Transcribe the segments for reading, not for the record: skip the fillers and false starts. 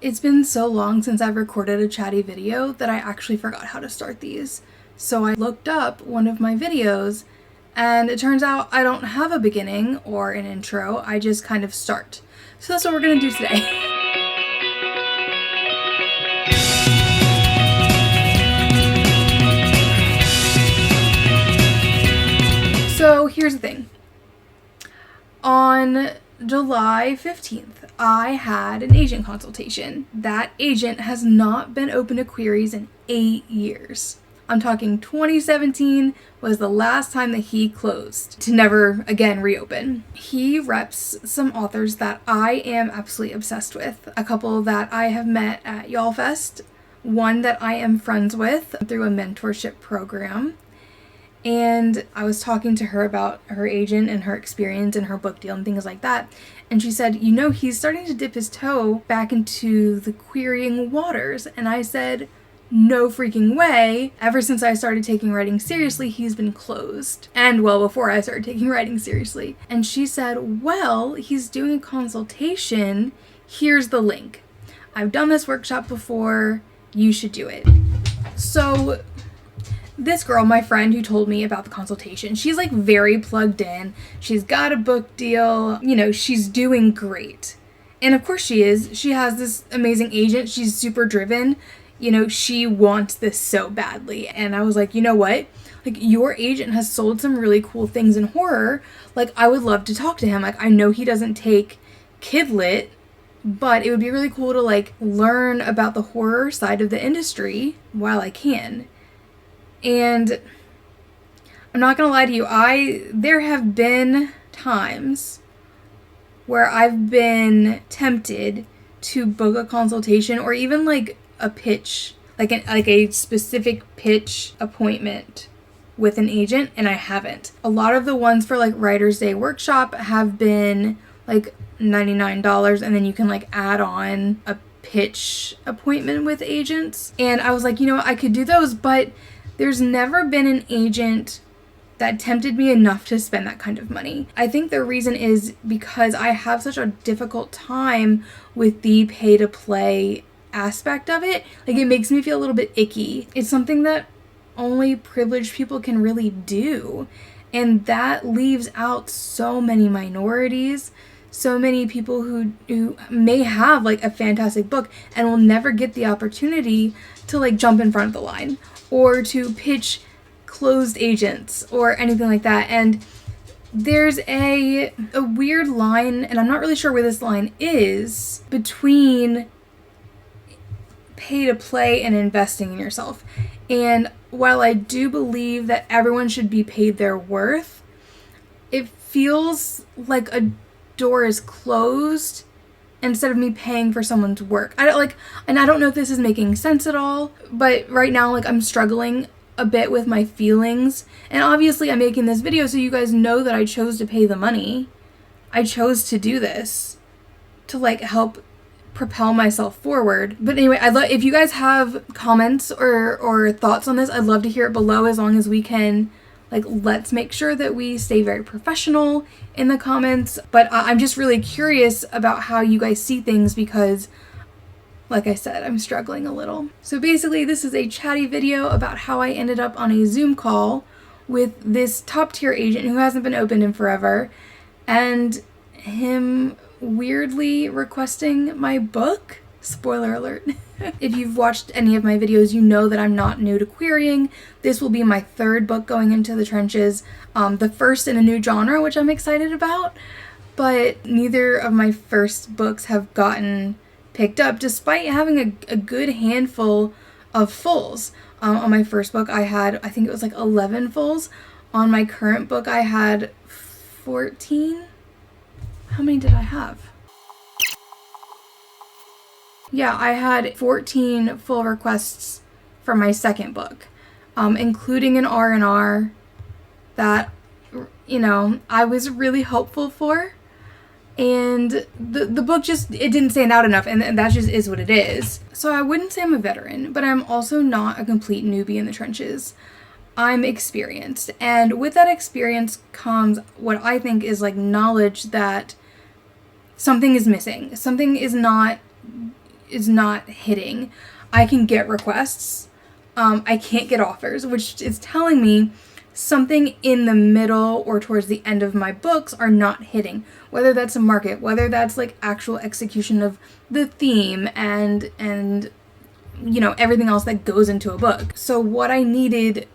It's been so long since I've recorded a chatty video that I actually forgot how to start these. So I looked up one of my videos and it turns out I don't have a beginning or an intro, I just kind of start. So that's what we're gonna do today. So here's the thing. On July 15th, I had an agent consultation. That agent has not been open to queries in 8 years. I'm talking 2017 was the last time that he closed to never again reopen. He reps some authors that I am absolutely obsessed with. A couple that I have met at Y'all Fest, one that I am friends with through a mentorship program. And I was talking to her about her agent and her experience and her book deal and things like that. And she said, you know, he's starting to dip his toe back into the querying waters. And I said, no freaking way. Ever since I started taking writing seriously, he's been closed. And well, before I started taking writing seriously. And she said, well, he's doing a consultation. Here's the link. I've done this workshop before. You should do it. So this girl, my friend who told me about the consultation, she's like very plugged in. She's got a book deal. You know, she's doing great. And of course she is. She has this amazing agent. She's super driven. You know, she wants this so badly. And I was like, you know what? Like, your agent has sold some really cool things in horror. Like, I would love to talk to him. Like, I know he doesn't take kid lit, but it would be really cool to like learn about the horror side of the industry while I can. And I'm not gonna lie to you, there have been times where I've been tempted to book a consultation or even like a pitch, like a specific pitch appointment with an agent, and I haven't. A lot of the ones for like Writer's Day workshop have been like $99, and then you can like add on a pitch appointment with agents. And I was like, you know what, I could do those, but there's never been an agent that tempted me enough to spend that kind of money. I think the reason is because I have such a difficult time with the pay-to-play aspect of it. Like, it makes me feel a little bit icky. It's something that only privileged people can really do. And that leaves out so many minorities, so many people who may have like a fantastic book and will never get the opportunity to like jump in front of the line or to pitch closed agents or anything like that. And there's a weird line, and I'm not really sure where this line is, between pay to play and investing in yourself. And while I do believe that everyone should be paid their worth, it feels like a door is closed instead of me paying for someone's work. I don't know if this is making sense at all, but right now, like, I'm struggling a bit with my feelings. And obviously I'm making this video so you guys know that I chose to pay the money. I chose to do this to like help propel myself forward. But anyway, if you guys have comments or thoughts on this, I'd love to hear it below, as long as we can, like, let's make sure that we stay very professional in the comments. But I'm just really curious about how you guys see things because, like I said, I'm struggling a little. So basically, this is a chatty video about how I ended up on a Zoom call with this top tier agent who hasn't been opened in forever, and him weirdly requesting my book. Spoiler alert. If you've watched any of my videos, you know that I'm not new to querying. This will be my third book going into the trenches, the first in a new genre, which I'm excited about, but neither of my first books have gotten picked up, despite having a good handful of fulls. On my first book, I think it was like 11 fulls. On my current book, I had 14. How many did I have? Yeah, I had 14 full requests for my second book, including an R&R that, you know, I was really hopeful for. And the book just, it didn't stand out enough, and that just is what it is. So I wouldn't say I'm a veteran, but I'm also not a complete newbie in the trenches. I'm experienced, and with that experience comes what I think is like knowledge that something is missing. Something is not is not hitting. I can get requests. I can't get offers, which is telling me something in the middle or towards the end of my books are not hitting. Whether that's a market, whether that's like actual execution of the theme and everything else that goes into a book. So what I needed,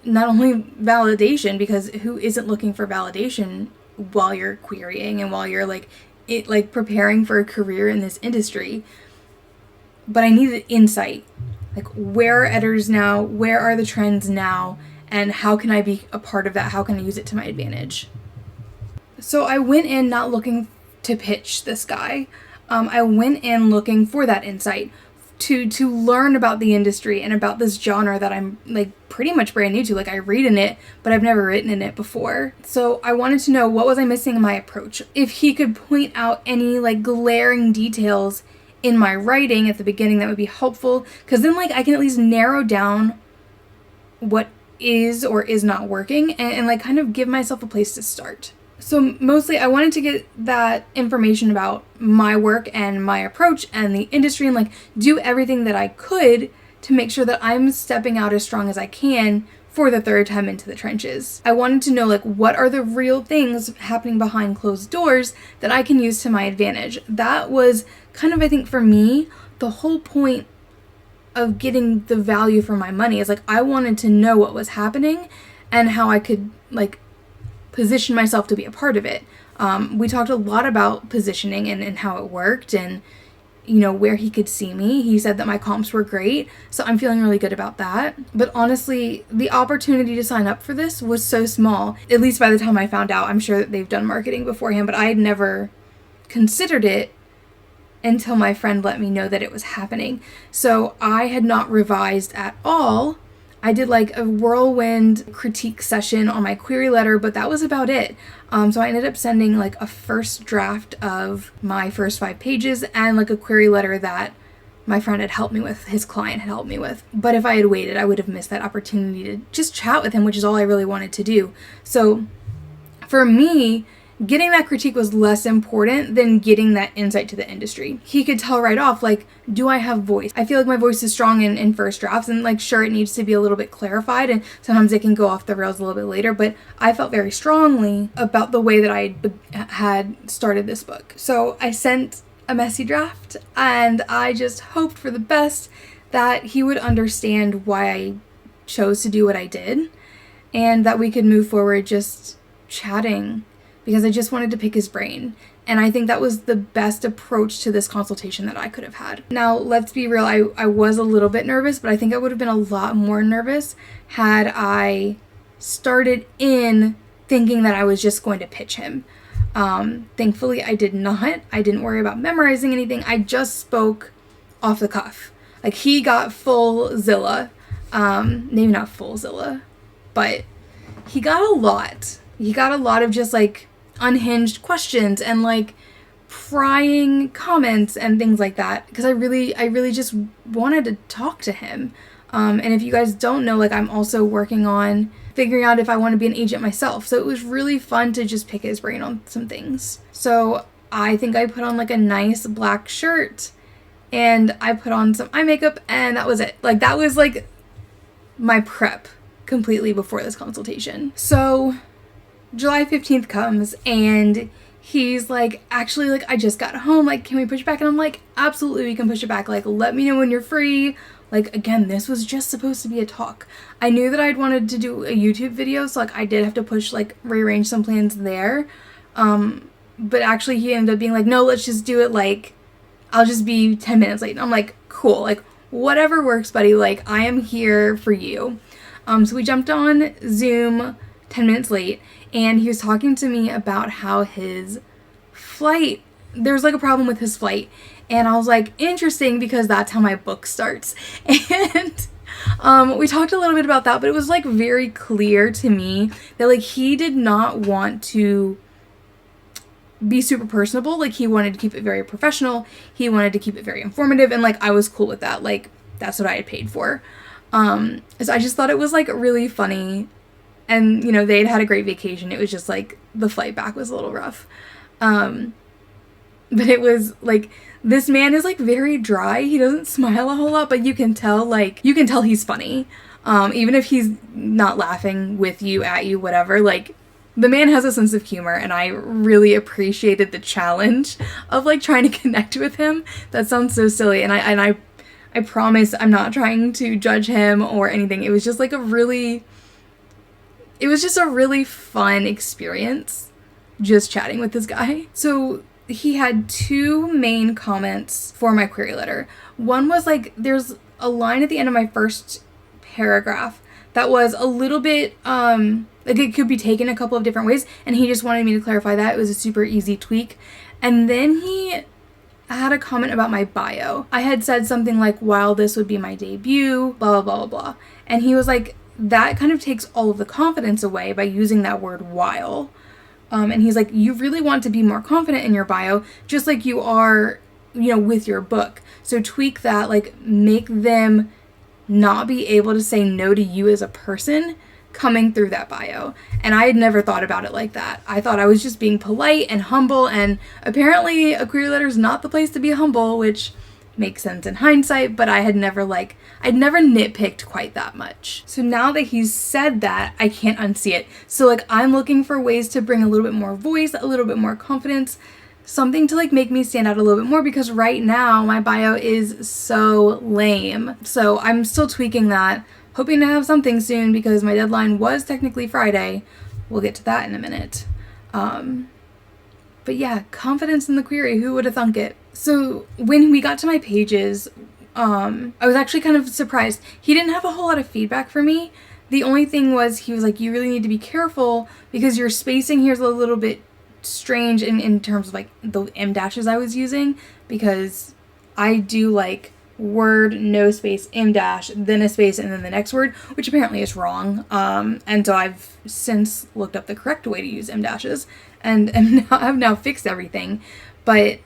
not only validation, because who isn't looking for validation while you're querying and while you're preparing for a career in this industry, but I needed insight. Like, where are editors now? Where are the trends now? And how can I be a part of that? How can I use it to my advantage? So I went in not looking to pitch this guy. I went in looking for that insight, to learn about the industry and about this genre that I'm pretty much brand new to. I read in it, but I've never written in it before. So I wanted to know, what was I missing in my approach? If he could point out any glaring details in my writing at the beginning, that would be helpful, because then I can at least narrow down what is or is not working and kind of give myself a place to start. So mostly I wanted to get that information about my work and my approach and the industry, and do everything that I could to make sure that I'm stepping out as strong as I can for the third time into the trenches. I wanted to know what are the real things happening behind closed doors that I can use to my advantage. That was kind of, I think for me, the whole point of getting the value for my money is I wanted to know what was happening and how I could position myself to be a part of it. We talked a lot about positioning and how it worked and where he could see me. He said that my comps were great, so I'm feeling really good about that. But honestly, the opportunity to sign up for this was so small, at least by the time I found out. I'm sure that they've done marketing beforehand, but I had never considered it until my friend let me know that it was happening. So I had not revised at all. I did a whirlwind critique session on my query letter, but that was about it. So I ended up sending a first draft of my first 5 pages and a query letter that my friend had helped me with, his client had helped me with. But if I had waited, I would have missed that opportunity to just chat with him, which is all I really wanted to do. So for me, getting that critique was less important than getting that insight to the industry. He could tell right off, do I have voice? I feel like my voice is strong in first drafts, and sure, it needs to be a little bit clarified, and sometimes it can go off the rails a little bit later, but I felt very strongly about the way that I had started this book. So I sent a messy draft, and I just hoped for the best, that he would understand why I chose to do what I did, and that we could move forward just chatting, because I just wanted to pick his brain. And I think that was the best approach to this consultation that I could have had. Now, let's be real, I was a little bit nervous, but I think I would have been a lot more nervous had I started in thinking that I was just going to pitch him. Thankfully, I did not. I didn't worry about memorizing anything. I just spoke off the cuff. He got full Zilla. Maybe not full Zilla, but he got a lot. He got a lot of just unhinged questions and prying comments and things like that, because I really just wanted to talk to him. And if you guys don't know, I'm also working on figuring out if I want to be an agent myself, so it was really fun to just pick his brain on some things. So I think I put on a nice black shirt, and I put on some eye makeup, and that was it. That was my prep completely before this consultation. So July 15th comes, and he's actually, I just got home, can we push it back? And I'm absolutely, we can push it back. Let me know when you're free. Again, this was just supposed to be a talk. I knew that I'd wanted to do a YouTube video, so I did have to push, rearrange some plans there. But actually he ended up being no, let's just do it, I'll just be 10 minutes late. And I'm cool, whatever works, buddy. I am here for you. So we jumped on Zoom 10 minutes late, and he was talking to me about how his flight, there was a problem with his flight, and I was interesting, because that's how my book starts. And we talked a little bit about that, but it was very clear to me that he did not want to be super personable. He wanted to keep it very professional. He wanted to keep it very informative, and I was cool with that. That's what I had paid for. So I just thought it was really funny. And, they had a great vacation. It was just the flight back was a little rough. But it was This man is like very dry. He doesn't smile a whole lot, but you can tell he's funny. Even if he's not laughing with you, at you, whatever, like the man has a sense of humor, and I really appreciated the challenge of like trying to connect with him. That sounds so silly, and I promise I'm not trying to judge him or anything. It was just like a really fun experience just chatting with this guy. So he had two main comments for my query letter. One was like, there's a line at the end of my first paragraph that was a little bit, like it could be taken a couple of different ways, and he just wanted me to clarify that. It was a super easy tweak. And then he had a comment about my bio. I had said something like, while this would be my debut, blah, blah, blah, blah. And he was like, that kind of takes all of the confidence away by using that word while. And he's like, you really want to be more confident in your bio, just like you are, with your book. So tweak that, like make them not be able to say no to you as a person coming through that bio. And I had never thought about it like that. I thought I was just being polite and humble, and apparently a query letter is not the place to be humble, which makes sense in hindsight, but I'd never nitpicked quite that much. So now that he's said that, I can't unsee it. So like I'm looking for ways to bring a little bit more voice, a little bit more confidence, something to like make me stand out a little bit more, because right now my bio is so lame. So I'm still tweaking that, hoping to have something soon because my deadline was technically Friday. We'll get to that in a minute. But yeah, confidence in the query, who would have thunk it? So when we got to my pages, I was actually kind of surprised. He didn't have a whole lot of feedback for me. The only thing was he was like, you really need to be careful because your spacing here is a little bit strange in terms of like the em dashes I was using, because I do like word, no space, em dash, then a space, and then the next word, which apparently is wrong. And so I've since looked up the correct way to use em dashes, and I've now fixed everything. But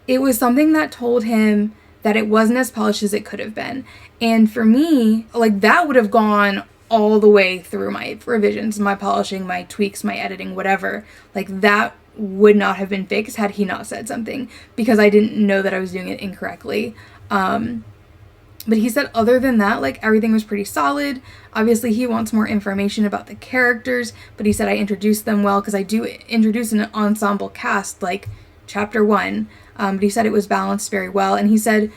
it was something that told him that it wasn't as polished as it could have been. And for me, like that would have gone all the way through my revisions, my polishing, my tweaks, my editing, whatever. Like that would not have been fixed had he not said something, because I didn't know that I was doing it incorrectly. But he said other than that, like everything was pretty solid. Obviously he wants more information about the characters, but he said I introduced them well, because I do introduce an ensemble cast like chapter 1. But he said it was balanced very well. And he said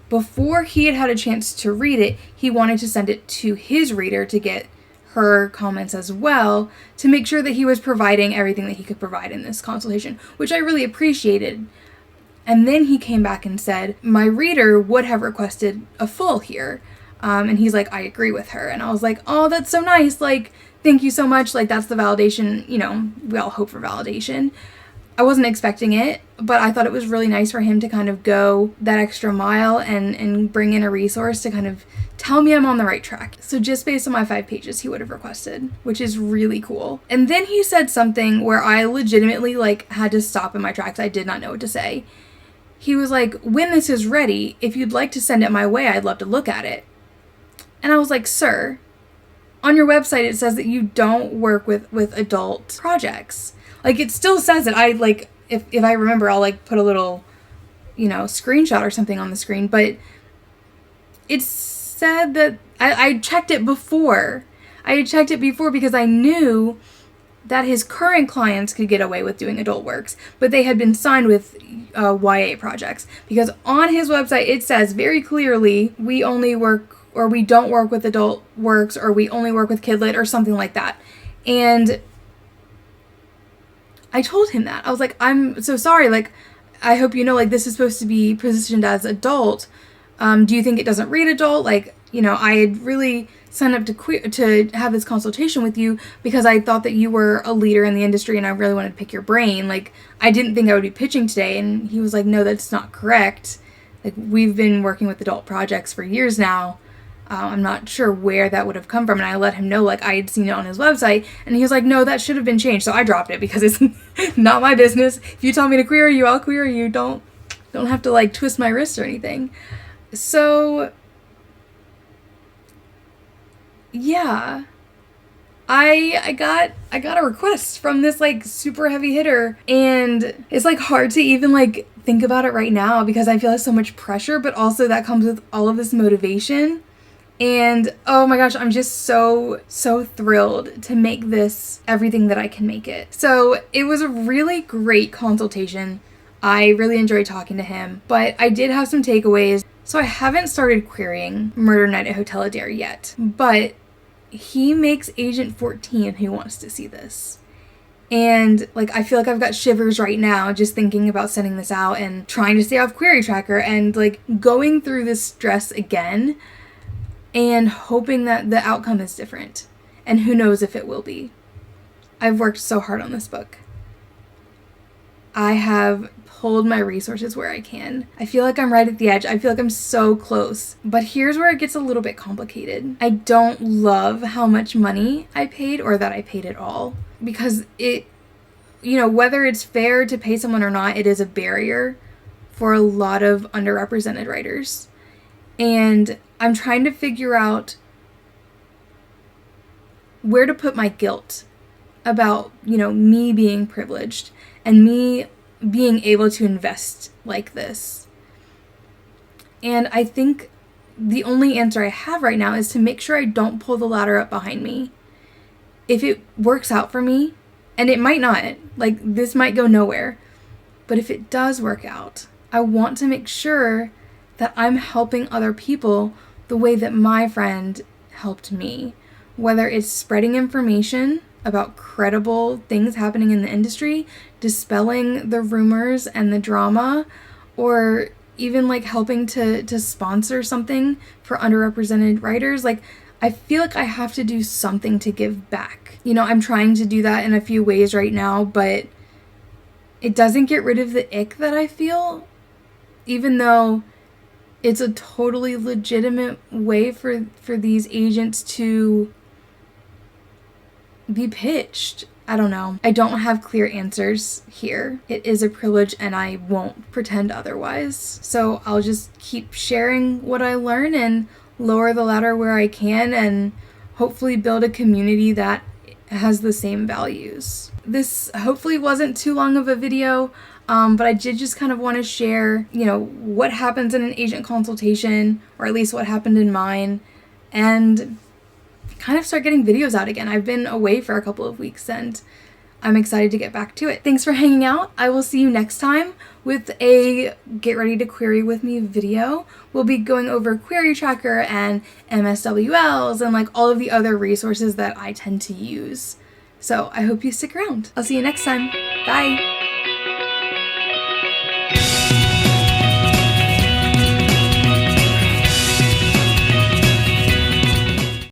before he had had a chance to read it, he wanted to send it to his reader to get her comments as well, to make sure that he was providing everything that he could provide in this consultation, which I really appreciated. And then he came back and said, my reader would have requested a full here. And he's like, I agree with her. And I was like, oh, that's so nice. Like, thank you so much. Like, that's the validation, we all hope for validation. I wasn't expecting it, but I thought it was really nice for him to kind of go that extra mile and bring in a resource to kind of tell me I'm on the right track. So just based on my 5 pages, he would have requested, which is really cool. And then he said something where I legitimately like had to stop in my tracks. I did not know what to say. He was like, when this is ready, if you'd like to send it my way, I'd love to look at it. And I was like, sir, on your website it says that you don't work with adult projects. Like, it still says it. I, like, if I remember, I'll, like, put a little, screenshot or something on the screen. But it said that I checked it before. I had checked it before because I knew that his current clients could get away with doing adult works, but they had been signed with YA projects. Because on his website, it says very clearly, we only work, or we don't work with adult works, or we only work with kidlit, or something like that. And I told him that. I was like, I'm so sorry, like, I hope you know, like, this is supposed to be positioned as adult. Do you think it doesn't read adult? Like, I had really signed up to have this consultation with you because I thought that you were a leader in the industry and I really wanted to pick your brain. Like, I didn't think I would be pitching today. And he was like, no, that's not correct. Like, we've been working with adult projects for years now. I'm not sure where that would have come from. And I let him know, like, I had seen it on his website. And he was like, no, that should have been changed. So I dropped it because it's not my business. If you tell me to query you, I'll query you. Don't have to, like, twist my wrist or anything. So yeah, I got a request from this like super heavy hitter, and it's like hard to even like think about it right now because I feel like so much pressure, but also that comes with all of this motivation. And oh my gosh, I'm just so thrilled to make this everything that I can make it. So it was a really great consultation. I really enjoyed talking to him, but I did have some takeaways. So I haven't started querying Murder Night at Hotel Adair yet, but he makes Agent 14 who wants to see this. And like, I feel like I've got shivers right now just thinking about sending this out and trying to stay off Query Tracker and like going through this stress again and hoping that the outcome is different. And who knows if it will be. I've worked so hard on this book. I have pulled my resources where I can. I feel like I'm right at the edge. I feel like I'm so close. But here's where it gets a little bit complicated. I don't love how much money I paid, or that I paid at all. Because it, you know, whether it's fair to pay someone or not, it is a barrier for a lot of underrepresented writers. And I'm trying to figure out where to put my guilt about, you know, me being privileged and me being able to invest like this. And I think the only answer I have right now is to make sure I don't pull the ladder up behind me. If it works out for me, and it might not, like this might go nowhere, but if it does work out, I want to make sure that I'm helping other people the way that my friend helped me. Whether it's spreading information about credible things happening in the industry, dispelling the rumors and the drama, or even like helping to sponsor something for underrepresented writers. Like, I feel like I have to do something to give back. You know, I'm trying to do that in a few ways right now, but it doesn't get rid of the ick that I feel, even though it's a totally legitimate way for these agents to be pitched. I don't know. I don't have clear answers here. It is a privilege and I won't pretend otherwise. So I'll just keep sharing what I learn and lower the ladder where I can and hopefully build a community that has the same values. This hopefully wasn't too long of a video, but I did just kind of want to share, you know, what happens in an agent consultation, or at least what happened in mine, and kind of start getting videos out again. I've been away for a couple of weeks and I'm excited to get back to it. Thanks for hanging out. I will see you next time with a Get Ready to Query With Me video. We'll be going over Query Tracker and MSWLs and like all of the other resources that I tend to use. So I hope you stick around. I'll see you next time. Bye.